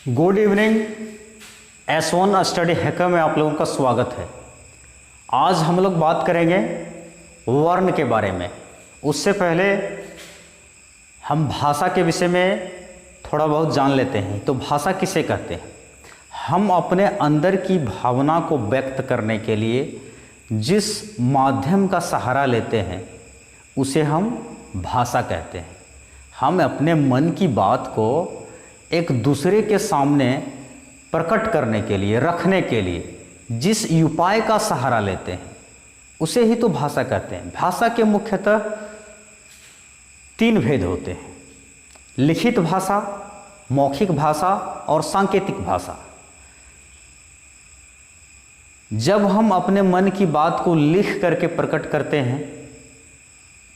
Good evening. S1 study hacker में आप लोगों का स्वागत है। आज हम लोग बात करेंगे वर्ण के बारे में। उससे पहले हम भाषा के विषय में थोड़ा बहुत जान लेते हैं। तो भाषा किसे कहते हैं? हम अपने अंदर की भावना को व्यक्त करने के लिए जिस माध्यम का सहारा लेते हैं उसे हम भाषा कहते हैं। हम अपने मन की बात को एक दूसरे के सामने प्रकट करने के लिए, रखने के लिए जिस उपाय का सहारा लेते हैं उसे ही तो भाषा कहते हैं। भाषा के मुख्यतः 3 भेद होते हैं: लिखित भाषा, मौखिक भाषा और सांकेतिक भाषा। जब हम अपने मन की बात को लिख करके प्रकट करते हैं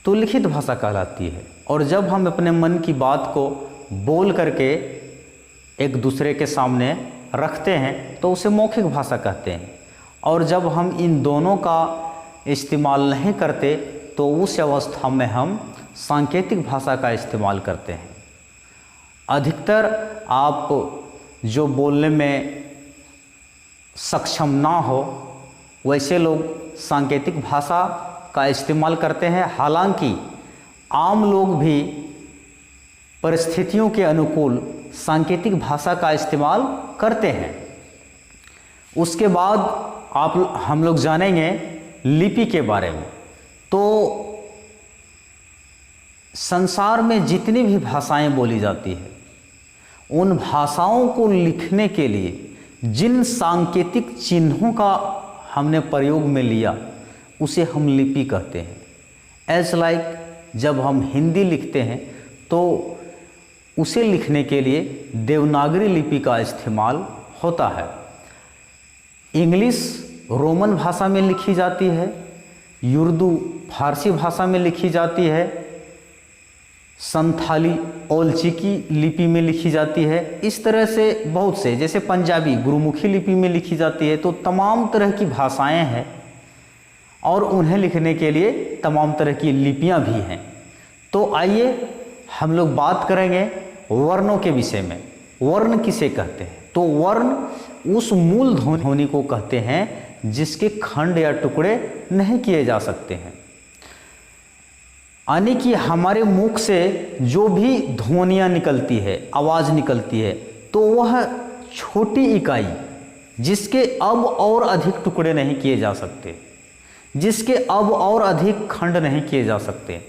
तो लिखित भाषा कहलाती है, और जब हम अपने मन की बात को बोल करके एक दूसरे के सामने रखते हैं तो उसे मौखिक भाषा कहते हैं। और जब हम इन दोनों का इस्तेमाल नहीं करते तो उस अवस्था में हम सांकेतिक भाषा का इस्तेमाल करते हैं। अधिकतर आप जो बोलने में सक्षम ना हो वैसे लोग सांकेतिक भाषा का इस्तेमाल करते हैं। हालांकि आम लोग भी परिस्थितियों के अनुकूल सांकेतिक भाषा का इस्तेमाल करते हैं। उसके बाद हम लोग जानेंगे लिपि के बारे में। तो संसार में जितनी भी भाषाएं बोली जाती है उन भाषाओं को लिखने के लिए जिन सांकेतिक चिन्हों का हमने प्रयोग में लिया उसे हम लिपि कहते हैं। एज लाइक जब हम हिंदी लिखते हैं तो उसे लिखने के लिए देवनागरी लिपि का इस्तेमाल होता है। इंग्लिश रोमन भाषा में लिखी जाती है, उर्दू फारसी भाषा में लिखी जाती है, संथाली ओलचिकी लिपि में लिखी जाती है। इस तरह से बहुत से, जैसे पंजाबी गुरुमुखी लिपि में लिखी जाती है। तो तमाम तरह की भाषाएं हैं और उन्हें लिखने के लिए तमाम तरह की लिपियां भी हैं। तो आइए हम लोग बात करेंगे वर्णों के विषय में। वर्ण किसे कहते हैं? तो वर्ण उस मूल ध्वनि को कहते हैं जिसके खंड या टुकड़े नहीं किए जा सकते हैं। यानी कि हमारे मुख से जो भी ध्वनियाँ निकलती है, आवाज़ निकलती है, तो वह छोटी इकाई जिसके अब और अधिक टुकड़े नहीं किए जा सकते, जिसके अब और अधिक खंड नहीं किए जा सकते,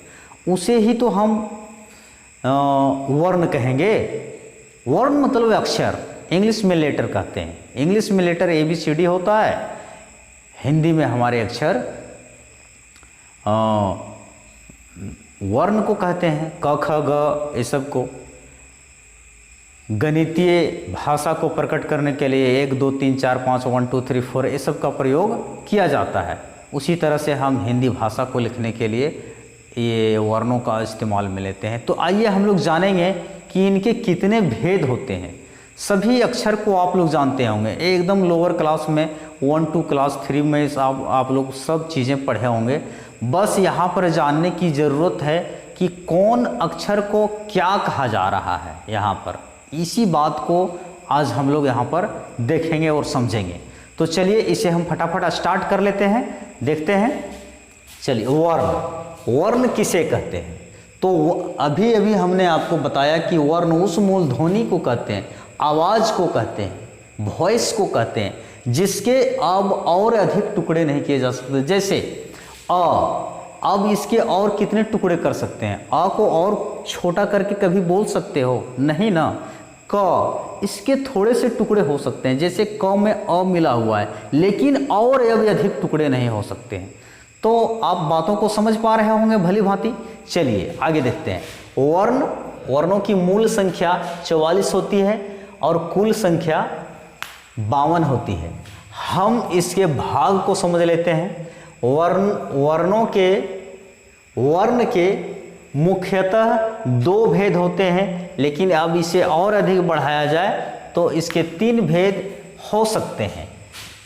उसे ही तो हम वर्ण कहेंगे। वर्ण मतलब अक्षर, इंग्लिश में लेटर कहते हैं। इंग्लिश में लेटर ABCD होता है, हिंदी में हमारे अक्षर वर्ण को कहते हैं। क ख ग ये सब को गणितीय भाषा को प्रकट करने के लिए 1 2 3 4 5 1 2 3 4 ये सब का प्रयोग किया जाता है। उसी तरह से हम हिंदी भाषा को लिखने के लिए ये वर्णों का इस्तेमाल में लेते हैं। तो आइए हम लोग जानेंगे कि इनके कितने भेद होते हैं। सभी अक्षर को आप लोग जानते होंगे, एकदम लोअर क्लास में 1 2 क्लास 3 में आप लोग सब चीज़ें पढ़े होंगे। बस यहाँ पर जानने की ज़रूरत है कि कौन अक्षर को क्या कहा जा रहा है। यहाँ पर इसी बात को आज हम लोग यहाँ पर देखेंगे और समझेंगे। तो चलिए इसे हम फटाफट स्टार्ट कर लेते हैं, देखते हैं। चलिए, वर्ण। वर्ण किसे कहते हैं? तो अभी हमने आपको बताया कि वर्ण उस मूल ध्वनि को कहते हैं, आवाज़ को कहते हैं, वॉइस को कहते हैं जिसके अब और अधिक टुकड़े नहीं किए जा सकते। जैसे अ, अब इसके और कितने टुकड़े कर सकते हैं? अ को और छोटा करके कभी बोल सकते हो? नहीं ना। क, इसके थोड़े से टुकड़े हो सकते हैं, जैसे क में अ मिला हुआ है, लेकिन और अब अधिक टुकड़े नहीं हो सकते हैं। तो आप बातों को समझ पा रहे होंगे भली भांति। चलिए आगे देखते हैं। वर्णों की मूल संख्या 44 होती है और कुल संख्या 52 होती है। हम इसके भाग को समझ लेते हैं। वर्ण के मुख्यतः 2 भेद होते हैं, लेकिन अब इसे और अधिक बढ़ाया जाए तो इसके 3 भेद हो सकते हैं।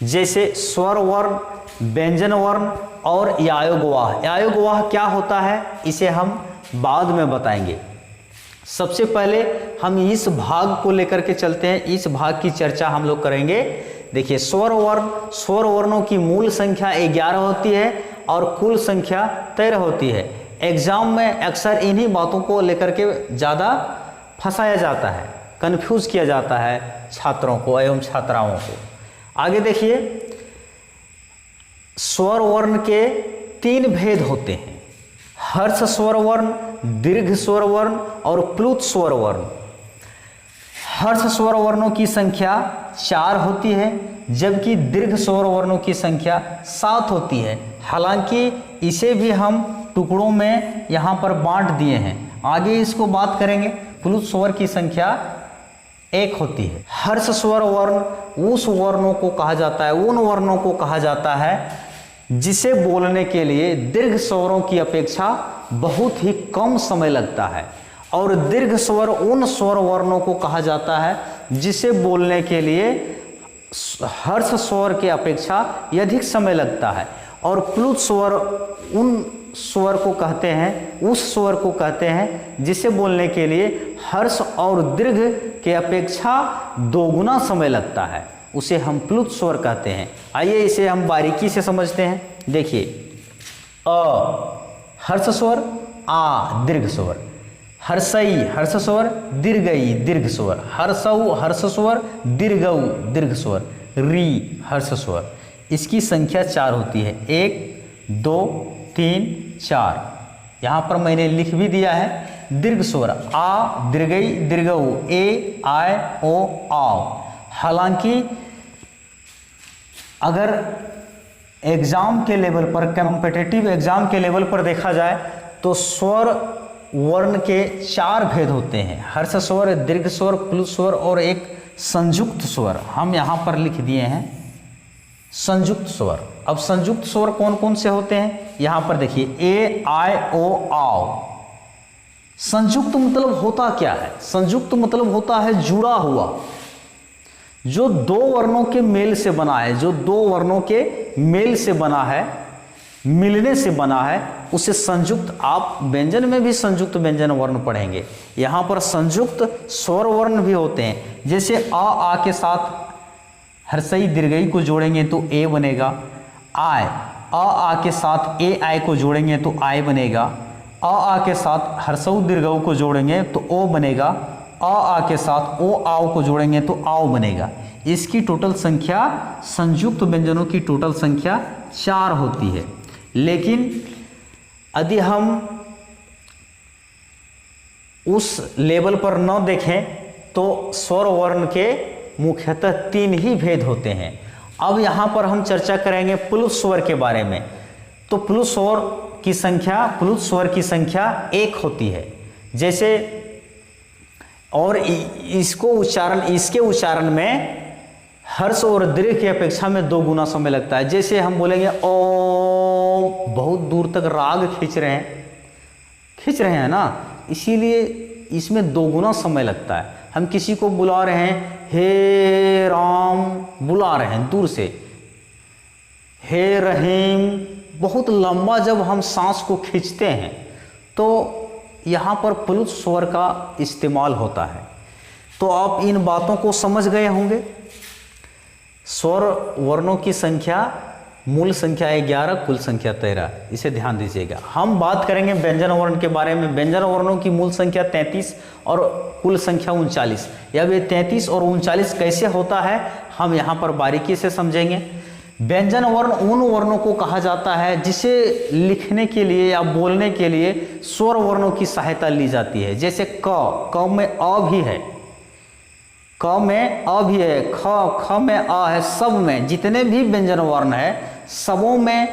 जैसे स्वर वर्ण, व्यंजन वर्ण और यायोगवाह। यायोगवाह क्या होता है इसे हम बाद में बताएंगे। सबसे पहले हम इस भाग को लेकर के चलते हैं, इस भाग की चर्चा हम लोग करेंगे। देखिए स्वर वर्णों की मूल संख्या 11 होती है और कुल संख्या 13 होती है। एग्जाम में अक्सर इन्हीं बातों को लेकर के ज़्यादा फंसाया जाता है, कंफ्यूज किया जाता है छात्रों को एवं छात्राओं को। आगे देखिए, स्वर वर्ण के 3 भेद होते हैं, हर्ष स्वर वर्ण, दीर्घ स्वर वर्ण और प्लुत स्वर वर्ण। हर्ष स्वर वर्णों की संख्या 4 होती है, जबकि दीर्घ स्वर वर्णों की संख्या 7 होती है। हालांकि इसे भी हम टुकड़ों में यहाँ पर बांट दिए हैं, आगे इसको बात करेंगे। प्लुत स्वर की संख्या 1 होती है। हर्ष स्वर वर्ण उस वर्णों को कहा जाता है, उन वर्णों को कहा जाता है जिसे बोलने के लिए दीर्घ स्वरों की अपेक्षा बहुत ही कम समय लगता है, और दीर्घ स्वर उन स्वर वर्णों को कहा जाता है जिसे बोलने के लिए हर्ष स्वर के अपेक्षा अधिक समय लगता है। और प्लुत स्वर उन स्वर को कहते हैं, उस स्वर को कहते हैं जिसे बोलने के लिए हर्ष और दीर्घ के अपेक्षा 2 गुना समय लगता है, उसे हम प्लुत स्वर कहते हैं। आइए इसे हम बारीकी से समझते हैं। देखिए, अ हर्ष स्वर, आ दीर्घ स्वर, हर्षई हर्ष स्वर, दीर्घई दीर्घ स्वर, हर्षऊ हर्ष स्वर, दीर्घऊ दीर्घ स्वर, री हर्ष स्वर। इसकी संख्या 4 होती है, 1 2 3 4। यहाँ पर मैंने लिख भी दिया है। दीर्घ स्वर आ दीर्घई दीर्घऊ, ए आय ओ आओ। हालांकि अगर एग्जाम के लेवल पर, कॉम्पिटिटिव एग्जाम के लेवल पर देखा जाए तो स्वर वर्ण के 4 भेद होते हैं, हर्ष स्वर, दीर्घ स्वर, प्लुत स्वर और एक संयुक्त स्वर। हम यहाँ पर लिख दिए हैं संयुक्त स्वर। अब संयुक्त स्वर कौन कौन से होते हैं, यहाँ पर देखिए, ए आय ओ आओ। संयुक्त मतलब होता क्या है? संयुक्त मतलब होता है जुड़ा हुआ, जो 2 वर्णों के मेल से बना है, जो 2 वर्णों के मेल से बना है, मिलने से बना है, उसे संयुक्त। आप व्यंजन में भी संयुक्त व्यंजन वर्ण पढ़ेंगे। यहाँ पर संयुक्त स्वर वर्ण भी होते हैं, जैसे आ के साथ हर्षई दीर्घई को जोड़ेंगे तो ए बनेगा, आय आ के साथ ए आय को जोड़ेंगे तो आय बनेगा, आ के साथ हर्षऊ दीर्घऊ को जोड़ेंगे तो ओ बनेगा, आ के साथ ओ आओ को जोड़ेंगे तो आओ बनेगा। इसकी टोटल संख्या, संयुक्त व्यंजनों की टोटल संख्या 4 होती है। लेकिन यदि हम उस लेवल पर न देखें तो स्वर वर्ण के मुख्यतः 3 ही भेद होते हैं। अब यहाँ पर हम चर्चा करेंगे प्लुत स्वर के बारे में। तो प्लुत स्वर की संख्या 1 होती है। जैसे, और इसके उच्चारण में हर्ष और दीर्घ की अपेक्षा में 2 गुना समय लगता है। जैसे हम बोलेंगे ओ, बहुत दूर तक राग खींच रहे हैं ना, इसीलिए इसमें 2 गुना समय लगता है। हम किसी को बुला रहे हैं, हे राम बुला रहे हैं दूर से, हे रहीम, बहुत लंबा जब हम सांस को खींचते हैं तो यहाँ पर प्लुत स्वर का इस्तेमाल होता है। तो आप इन बातों को समझ गए होंगे। स्वर वर्णों की संख्या, मूल संख्या 11, कुल संख्या 13, इसे ध्यान दीजिएगा। हम बात करेंगे व्यंजन वर्ण के बारे में। व्यंजन वर्णों की मूल संख्या 33 और कुल संख्या 39। अब ये 33 और 39 कैसे होता है, हम यहाँ पर बारीकी से समझेंगे। व्यंजन वर्ण उन वर्णों को कहा जाता है जिसे लिखने के लिए या बोलने के लिए स्वर वर्णों की सहायता ली जाती है। जैसे क में अ भी है, क में अ भी है, ख में अ है। सब में जितने भी व्यंजन वर्ण है, सबों में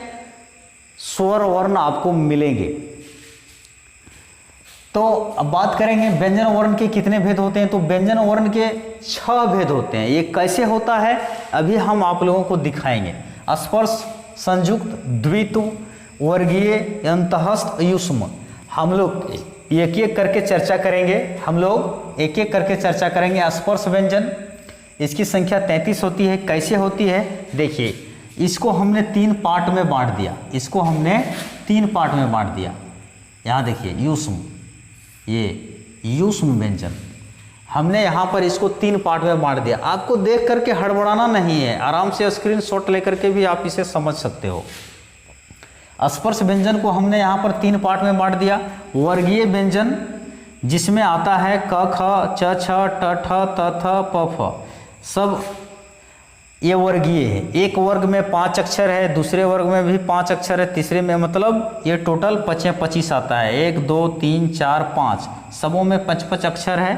स्वर वर्ण आपको मिलेंगे। तो अब बात करेंगे व्यंजन वर्ण के कितने भेद होते हैं। तो व्यंजन वर्ण के 6 भेद होते हैं। ये कैसे होता है अभी हम आप लोगों को दिखाएंगे। स्पर्श, संयुक्त, द्वितु, वर्गीय, अंतःस्थ, युष्म। हम लोग एक एक करके चर्चा करेंगे। स्पर्श व्यंजन, इसकी संख्या 33 होती है। कैसे होती है देखिए, इसको हमने 3 पार्ट में बांट दिया। यहाँ देखिए, युष्म, ये युष्म व्यंजन। हमने यहाँ पर इसको 3 पार्ट में बांट दिया। आपको देख करके हड़बड़ाना नहीं है, आराम से स्क्रीनशॉट लेकर के भी आप इसे समझ सकते हो। स्पर्श व्यंजन को हमने यहाँ पर 3 पार्ट में बांट दिया। वर्गीय व्यंजन जिसमें आता है क ख च छ ट ठ त थ प फ, सब ये वर्गीय है। एक वर्ग में 5 अक्षर है, दूसरे वर्ग में भी 5 अक्षर है, तीसरे में मतलब ये टोटल 25 आता है। 1 2 3 4 5, सबों में 5 अक्षर है।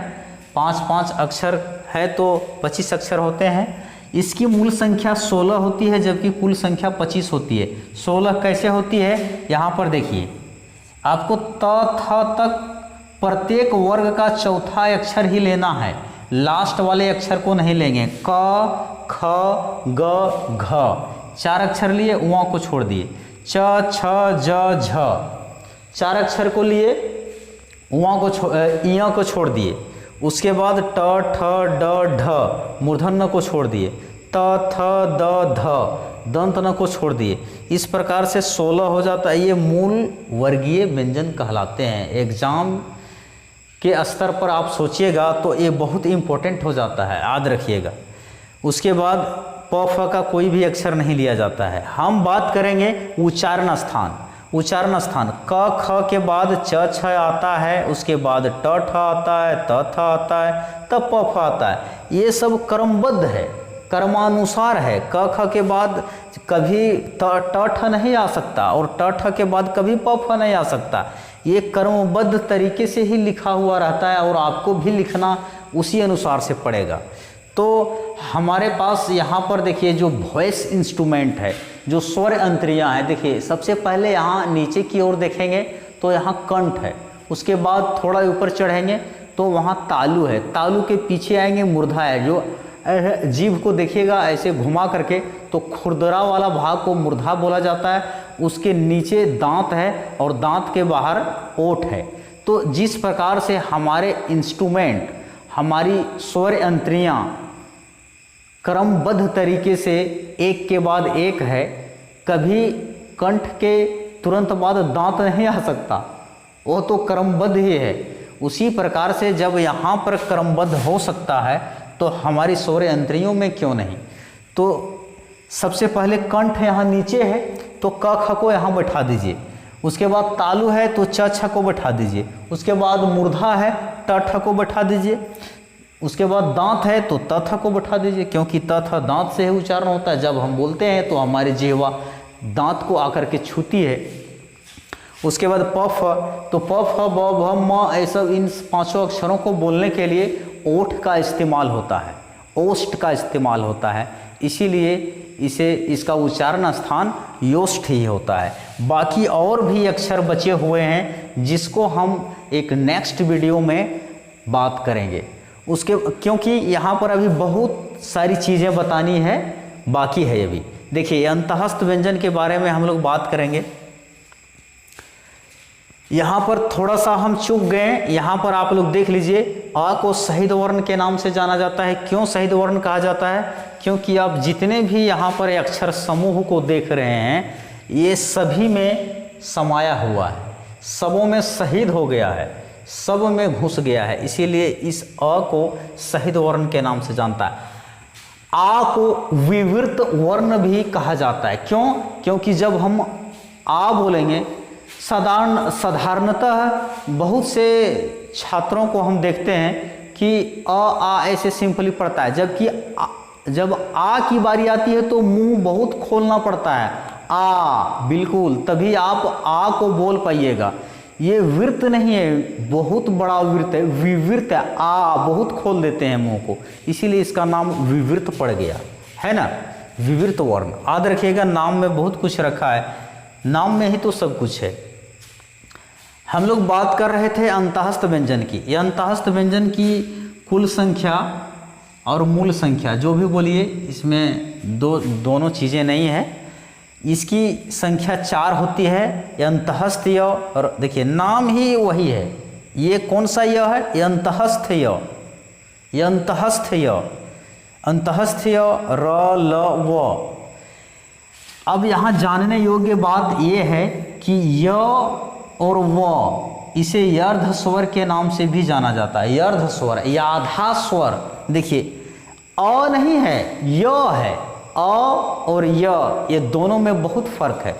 5 अक्षर है तो 25 अक्षर होते हैं। इसकी मूल संख्या 16 होती है, जबकि कुल संख्या 25 होती है। 16 कैसे होती है, यहाँ पर देखिए, आपको त थ तक प्रत्येक वर्ग का चौथा अक्षर ही लेना है, लास्ट वाले अक्षर को नहीं लेंगे। क ख ग घ 4 अक्षर लिए, उआ को छोड़ दिए। च छ ज झ 4 अक्षर को लिए, उआ को इया को छोड़ दिए। उसके बाद ट ठ ड ढ मूर्धन्य को छोड़ दिए। त थ द ध दंत न को छोड़ दिए। इस प्रकार से 16 हो जाता है। ये मूल वर्गीय व्यंजन कहलाते हैं। एग्जाम के स्तर पर आप सोचिएगा तो ये बहुत इम्पोर्टेंट हो जाता है, याद रखिएगा। उसके बाद प फ का कोई भी अक्षर नहीं लिया जाता है। हम बात करेंगे उच्चारण स्थान। उच्चारण स्थान क ख के बाद च छ आता है, उसके बाद ट ठ आता है, त थ आता है, तब प फ आता है। ये सब क्रमबद्ध है, क्रमानुसार है। क ख के बाद कभी ट ठ नहीं आ सकता और ट ठ के बाद कभी प फ नहीं आ सकता। ये क्रमबद्ध तरीके से ही लिखा हुआ रहता है और आपको भी लिखना उसी अनुसार से पड़ेगा। तो हमारे पास यहाँ पर देखिए जो वॉइस इंस्ट्रूमेंट है, जो स्वर अंतरियाँ हैं, देखिए सबसे पहले यहाँ नीचे की ओर देखेंगे तो यहाँ कंठ है। उसके बाद थोड़ा ऊपर चढ़ेंगे तो वहाँ तालु है। तालु के पीछे आएंगे मूर्धा है। जो जीभ को देखिएगा ऐसे घुमा करके तो खुरदरा वाला भाग को मूर्धा बोला जाता है। उसके नीचे दांत है और दांत के बाहर ओठ है। तो जिस प्रकार से हमारे इंस्ट्रूमेंट, हमारी स्वर अंतरियाँ क्रमबद्ध तरीके से एक के बाद एक है, कभी कंठ के तुरंत बाद दांत नहीं आ सकता, वो तो क्रमबद्ध ही है। उसी प्रकार से जब यहाँ पर क्रमबद्ध हो सकता है तो हमारी स्वर अंतरियों में क्यों नहीं। तो सबसे पहले कंठ यहाँ नीचे है तो क ख को यहाँ बैठा दीजिए। उसके बाद तालु है तो च छ को बैठा दीजिए। उसके बाद मूर्धा है ट ठ को बैठा दीजिए। उसके बाद दांत है तो त थ को बैठा दीजिए, क्योंकि त थ दांत से ही उच्चारण होता है। जब हम बोलते हैं तो हमारी जिह्वा दांत को आकर के छूती है। उसके बाद प फ, तो प फ ब भ म ऐसा इन 5 अक्षरों को बोलने के लिए ओठ का इस्तेमाल होता है, ओष्ठ का इस्तेमाल होता है। इसीलिए इसका उच्चारण स्थान योष्ठ ही होता है। बाकी और भी अक्षर बचे हुए हैं जिसको हम एक नेक्स्ट वीडियो में बात करेंगे। उसके क्योंकि यहाँ पर अभी बहुत सारी चीज़ें बतानी है, बाकी है अभी। देखिए अंतःस्थ व्यंजन के बारे में हम लोग बात करेंगे। यहाँ पर थोड़ा सा हम चूक गए। यहाँ पर आप लोग देख लीजिए, अ को शहीद वर्ण के नाम से जाना जाता है। क्यों शहीद वर्ण कहा जाता है? क्योंकि आप जितने भी यहाँ पर अक्षर समूह को देख रहे हैं, ये सभी में समाया हुआ है, सबों में शहीद हो गया है, सब में घुस गया है। इसीलिए इस अ को शहीद वर्ण के नाम से जानता है। आ को विवृत वर्ण भी कहा जाता है। क्यों? क्योंकि जब हम आ बोलेंगे, साधारणतः बहुत से छात्रों को हम देखते हैं कि अ आ ऐसे सिंपली पढ़ता है, जबकि जब आ की बारी आती है तो मुंह बहुत खोलना पड़ता है। आ बिल्कुल, तभी आप आ को बोल पाइएगा। ये वृत्त नहीं है, बहुत बड़ा वृत्त है, विवृत है। आ बहुत खोल देते हैं मुंह को, इसीलिए इसका नाम विवृत पड़ गया है ना, विवृत वर्ण। याद रखिएगा, नाम में बहुत कुछ रखा है, नाम में ही तो सब कुछ है। हम लोग बात कर रहे थे अंतःस्थ व्यंजन की। यह अंतःस्थ व्यंजन की कुल संख्या और मूल संख्या जो भी बोलिए, इसमें दोनों चीज़ें नहीं है। इसकी संख्या 4 होती है। यह अंतःस्थ य, और देखिए नाम ही वही है। ये कौन सा य है? ये अंतःस्थ य, ये अंतःस्थ य, अंतःस्थ य र ल व। अब यहाँ जानने योग्य बात यह है कि य और व इसे यर्ध स्वर के नाम से भी जाना जाता है। यर्ध स्वर या आधा स्वर, देखिए अ नहीं है, य है। अ और य ये दोनों में बहुत फर्क है।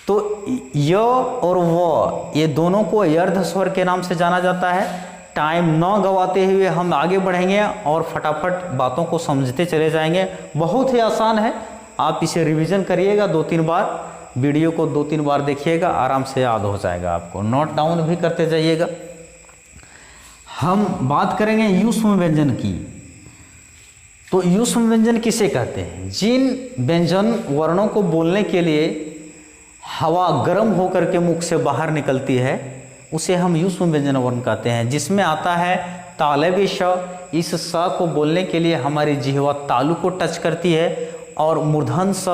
तो य और व ये दोनों को यर्ध स्वर के नाम से जाना जाता है। टाइम न गवाते हुए हम आगे बढ़ेंगे और फटाफट बातों को समझते चले जाएंगे। बहुत ही आसान है, आप इसे रिवीजन करिएगा 2-3 बार, वीडियो को 2-3 बार देखिएगा, आराम से याद हो जाएगा आपको। नोट डाउन भी करते जाइएगा। हम बात करेंगे युष्म व्यंजन की। तो युष्म व्यंजन किसे कहते हैं? जिन व्यंजन वर्णों को बोलने के लिए हवा गर्म होकर के मुख से बाहर निकलती है उसे हम युष्म व्यंजन वर्ण कहते हैं। जिसमें आता है तालव्य श। इस स को बोलने के लिए हमारी जिह्वा तालु को टच करती है, और मूर्धन स,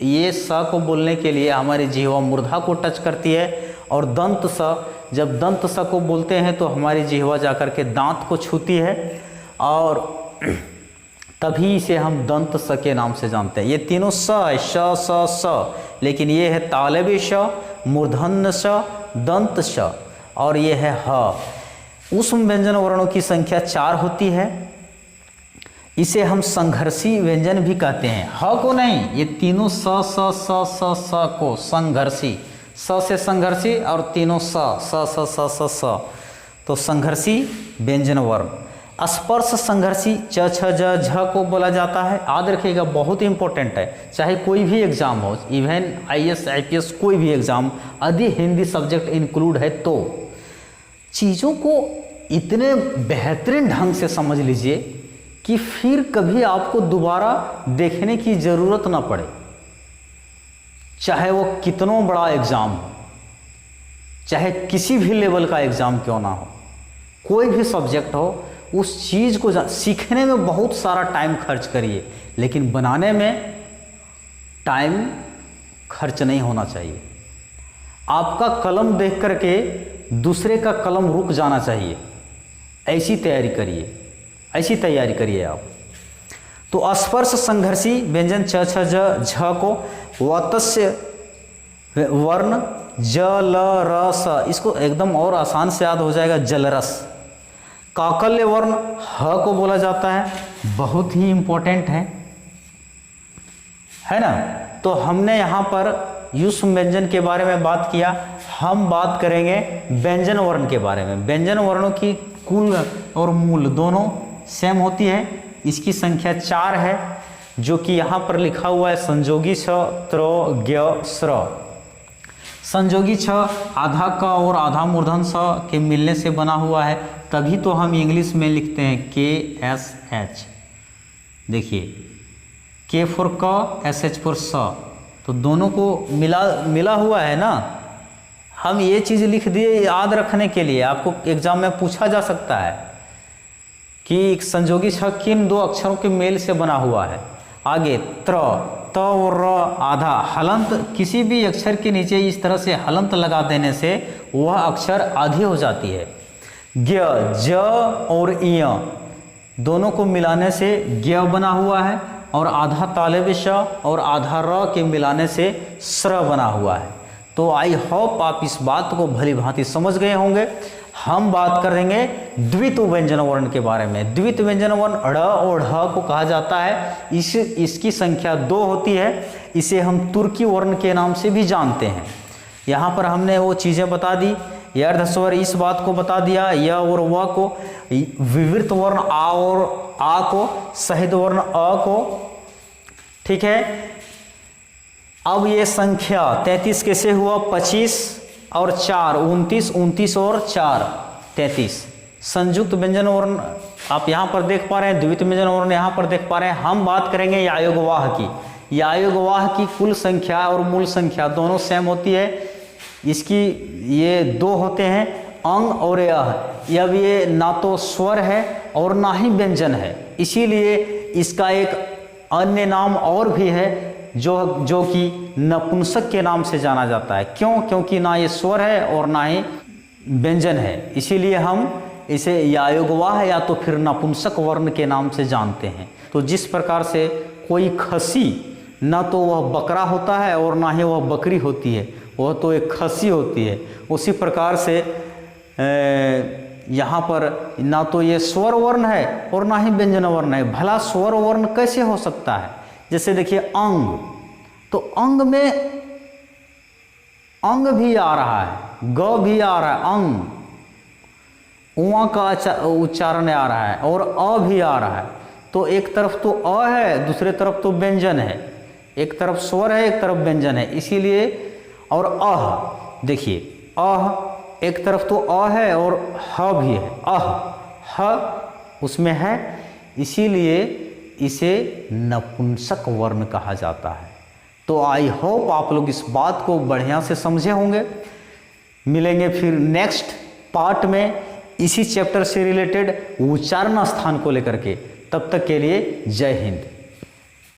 ये स को बोलने के लिए हमारी जिह्वा मूर्धा को टच करती है। और दंत स, जब दंत स को बोलते हैं तो हमारी जिह्वा जाकर के दांत को छूती है, और तभी इसे हम दंत स के नाम से जानते हैं। ये तीनों स है, श स स, लेकिन ये है तालव्य श, मूर्धन्य श, दंत श, और ये है ह। उष्म व्यंजन वर्णों की संख्या 4 होती है। इसे हम संघर्षी व्यंजन भी कहते हैं। ह को नहीं, ये तीनों स स स स स को संघर्षी, स से संघर्षी, और तीनों स स स स स स, तो संघर्षी व्यंजन वर्ण। स्पर्श संघर्षी च छ ज झ को बोला जाता है। याद रखिएगा, बहुत इंपॉर्टेंट है। चाहे कोई भी एग्जाम हो, इवन IAS IPS कोई भी एग्जाम, यदि हिंदी सब्जेक्ट इंक्लूड है तो चीज़ों को इतने बेहतरीन ढंग से समझ लीजिए कि फिर कभी आपको दोबारा देखने की ज़रूरत ना पड़े। चाहे वो कितना बड़ा एग्ज़ाम हो, चाहे किसी भी लेवल का एग्ज़ाम क्यों ना हो, कोई भी सब्जेक्ट हो, उस चीज़ को सीखने में बहुत सारा टाइम खर्च करिए, लेकिन बनाने में टाइम खर्च नहीं होना चाहिए। आपका कलम देख करके दूसरे का कलम रुक जाना चाहिए। ऐसी तैयारी करिए, ऐसी तैयारी करिए आप। तो स्पर्श संघर्षी व्यंजन च छ ज झ को वतस्य वर्ण ज ल र स, इसको एकदम और आसान से याद हो जाएगा, जलरस। काकल्य वर्ण ह को बोला जाता है, बहुत ही इंपॉर्टेंट है ना। तो हमने यहाँ पर युष्म व्यंजन के बारे में बात किया। हम बात करेंगे व्यंजन वर्ण के बारे में। व्यंजन वर्णों की कुल और मूल दोनों सेम होती है। इसकी संख्या 4 है, जो कि यहाँ पर लिखा हुआ है संजोगी छ, त्र, ज्ञ, स्र। संजोगी छ आधा क और आधा मूर्धन स के मिलने से बना हुआ है, तभी तो हम इंग्लिश में लिखते हैं KSH। देखिए, K फॉर क, SH फॉर स, तो दोनों को मिला हुआ है ना। हम ये चीज़ लिख दिए याद रखने के लिए, आपको एग्जाम में पूछा जा सकता है कि संजोगी छ किन 2 अक्षरों के मेल से बना हुआ है। आगे त्र, त और र आधा हलंत, किसी भी अक्षर के नीचे इस तरह से हलंत लगा देने से वह अक्षर आधी हो जाती है। ज्ञ, ज और इय दोनों को मिलाने से ज्ञ बना हुआ है, और आधा तालव्य श और आधा र के मिलाने से स्र बना हुआ है। तो आई होप आप इस बात को भली भांति समझ गए होंगे। हम बात करेंगे द्वित व्यंजन वर्ण के बारे में। द्वित व्यंजन वर्ण ड़ और ढ को कहा जाता है। इसकी संख्या 2 होती है। इसे हम तुर्की वर्ण के नाम से भी जानते हैं। यहाँ पर हमने वो चीज़ें बता दी। यर्ध स्वर इस बात को बता दिया, य और व को, विवृत वर्ण आ और आ को, सहित वर्ण अ को, ठीक है। अब ये संख्या 33 कैसे हुआ? 25 और 4 29, 29 और 4 33। संयुक्त व्यंजन वर्ण आप यहाँ पर देख पा रहे हैं, द्वित व्यंजन वर्ण यहाँ पर देख पा रहे हैं। हम बात करेंगे यायोगवाह की। यायोगवाह की कुल संख्या और मूल संख्या दोनों सेम होती है। इसकी ये 2 होते हैं, अंग और यह। अब ये ना तो स्वर है और ना ही व्यंजन है, इसीलिए इसका एक अन्य नाम और भी है जो कि नपुंसक के नाम से जाना जाता है। क्यों? क्योंकि ना ये स्वर है और ना ही व्यंजन है, इसीलिए हम इसे यायोगवाह या तो फिर नपुंसक वर्ण के नाम से जानते हैं। तो जिस प्रकार से कोई खसी ना तो वह बकरा होता है और ना ही वह बकरी होती है, वह तो एक खसी होती है। उसी प्रकार से यहाँ पर ना तो ये स्वर वर्ण है और ना ही व्यंजन वर्ण है। भला स्वर वर्ण कैसे हो सकता है? जैसे देखिए अंग, तो अंग में अंग भी आ रहा है, ग भी आ रहा है, अंग, उआ का उच्चारण आ रहा है और अ भी आ रहा है। तो एक तरफ तो अ है, दूसरे तरफ तो व्यंजन है, एक तरफ स्वर है, एक तरफ व्यंजन है, इसीलिए। और अह, देखिए अह एक तरफ तो अ है और ह भी है, ह उसमें है, इसीलिए इसे नपुंसक वर्ण कहा जाता है। तो आई होप आप लोग इस बात को बढ़िया से समझे होंगे। मिलेंगे फिर नेक्स्ट पार्ट में इसी चैप्टर से रिलेटेड उच्चारण स्थान को लेकर के। तब तक के लिए जय हिंद।